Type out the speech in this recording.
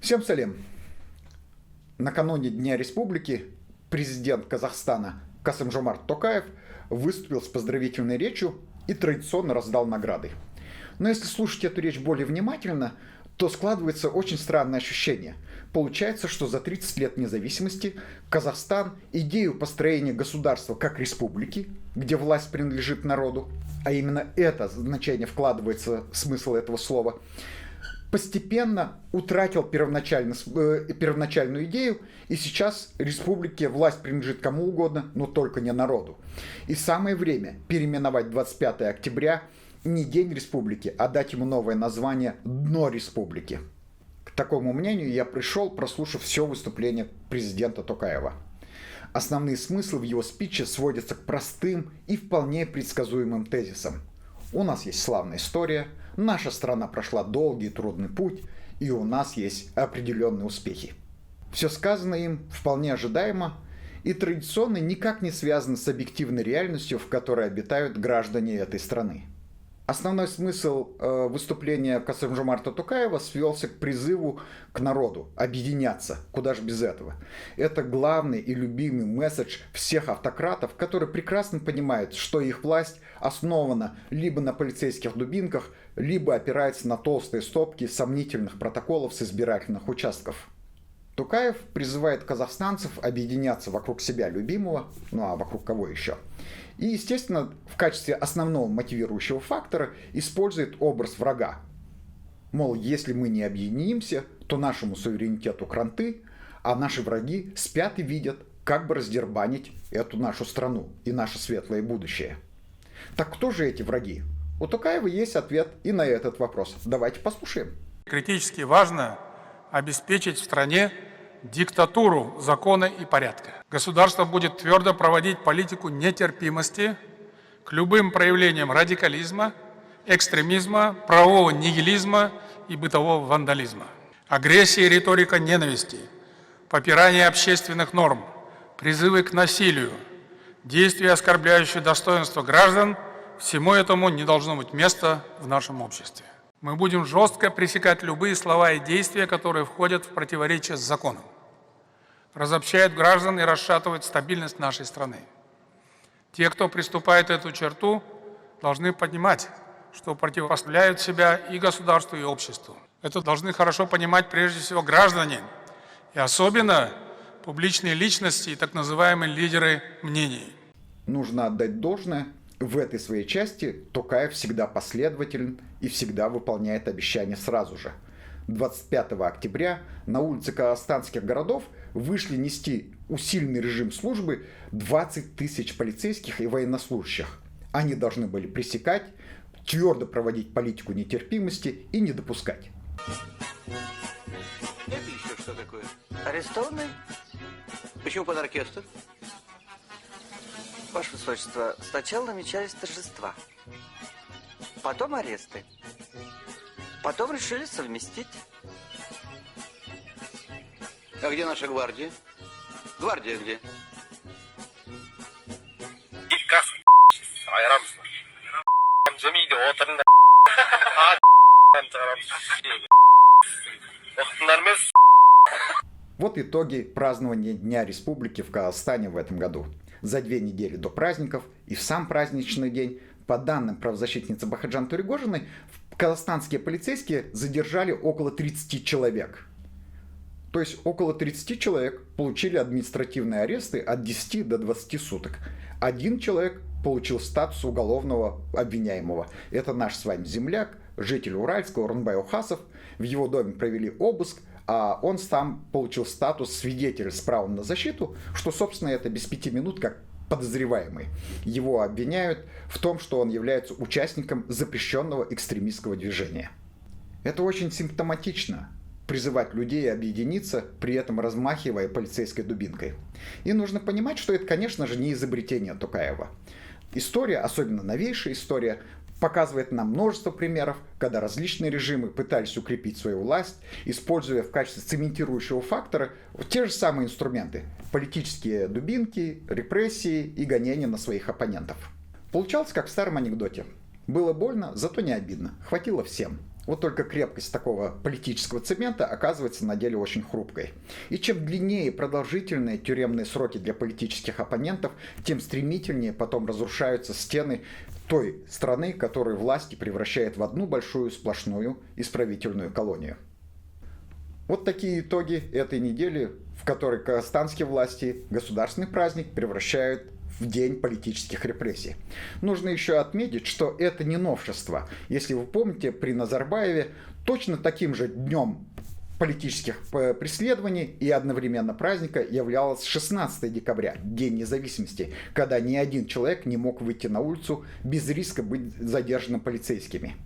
Всем салем. Накануне Дня Республики президент Казахстана Касым-Жомарт Токаев выступил с поздравительной речью и традиционно раздал награды. Но если слушать эту речь более внимательно, то складывается очень странное ощущение. Получается, что за 30 лет независимости Казахстан идею построения государства как республики, где власть принадлежит народу, а именно это значение вкладывается в смысл этого слова, постепенно утратил первоначальную идею, и сейчас республике власть принадлежит кому угодно, но только не народу. И самое время переименовать 25 октября не День Республики, а дать ему новое название «Дно Республики». К такому мнению я пришел, прослушав все выступление президента Токаева. Основные смыслы в его спиче сводятся к простым и вполне предсказуемым тезисам. У нас есть славная история, наша страна прошла долгий и трудный путь, и у нас есть определенные успехи. Все сказанное им вполне ожидаемо и традиционно никак не связано с объективной реальностью, в которой обитают граждане этой страны. Основной смысл выступления Касым-Жомарта Токаева свелся к призыву к народу объединяться, куда же без этого. Это главный и любимый месседж всех автократов, которые прекрасно понимают, что их власть основана либо на полицейских дубинках, либо опирается на толстые стопки сомнительных протоколов с избирательных участков. Токаев призывает казахстанцев объединяться вокруг себя любимого, ну а вокруг кого еще? И, естественно, в качестве основного мотивирующего фактора использует образ врага. Мол, если мы не объединимся, то нашему суверенитету кранты, а наши враги спят и видят, как бы раздербанить эту нашу страну и наше светлое будущее. Так кто же эти враги? У Токаева есть ответ и на этот вопрос. Давайте послушаем. Критически важно обеспечить в стране диктатуру закона и порядка. Государство будет твердо проводить политику нетерпимости к любым проявлениям радикализма, экстремизма, правового нигилизма и бытового вандализма. Агрессия и риторика ненависти, попирание общественных норм, призывы к насилию, действия, оскорбляющие достоинство граждан, всему этому не должно быть места в нашем обществе. Мы будем жестко пресекать любые слова и действия, которые входят в противоречие с законом, разобщают граждан и расшатывают стабильность нашей страны. Те, кто приступает эту черту, должны понимать, что противопоставляют себя и государству, и обществу. Это должны хорошо понимать прежде всего граждане, и особенно публичные личности и так называемые лидеры мнений. Нужно отдать должное. В этой своей части Токаев всегда последователен и всегда выполняет обещания сразу же. 25 октября на улицы казахстанских городов вышли нести усиленный режим службы 20 тысяч полицейских и военнослужащих. Они должны были пресекать, твердо проводить политику нетерпимости и не допускать. Это еще что такое? Арестованный? Почему под оркестр? Ваше Высочество, сначала намечались торжества, потом аресты, потом решили совместить. А где наша гвардия? Гвардия где? Вот итоги празднования Дня Республики в Казахстане в этом году. За 2 недели до праздников и в сам праздничный день, по данным правозащитницы Бахаджан Туригожиной, казахстанские полицейские задержали около 30 человек. То есть около 30 человек получили административные аресты от 10 до 20 суток. Один человек получил статус уголовного обвиняемого. Это наш с вами земляк, житель Уральска, Орынбай Ухасов. В его доме провели обыск, а он сам получил статус свидетеля с правом на защиту, что, собственно, это без 5 минут как подозреваемый. Его обвиняют в том, что он является участником запрещенного экстремистского движения. Это очень симптоматично – призывать людей объединиться, при этом размахивая полицейской дубинкой. И нужно понимать, что это, конечно же, не изобретение Токаева. История, особенно новейшая история, показывает нам множество примеров, когда различные режимы пытались укрепить свою власть, используя в качестве цементирующего фактора те же самые инструменты – политические дубинки, репрессии и гонения на своих оппонентов. Получалось, как в старом анекдоте. Было больно, зато не обидно. Хватило всем. Вот только крепкость такого политического цемента оказывается на деле очень хрупкой. И чем длиннее и продолжительнее тюремные сроки для политических оппонентов, тем стремительнее потом разрушаются стены той страны, которую власти превращает в одну большую сплошную исправительную колонию. Вот такие итоги этой недели, в которой казахстанские власти государственный праздник превращают в день политических репрессий. Нужно еще отметить, что это не новшество. Если вы помните, при Назарбаеве точно таким же днем политических преследований и одновременно праздника являлось 16 декабря, День независимости, когда ни один человек не мог выйти на улицу без риска быть задержанным полицейскими.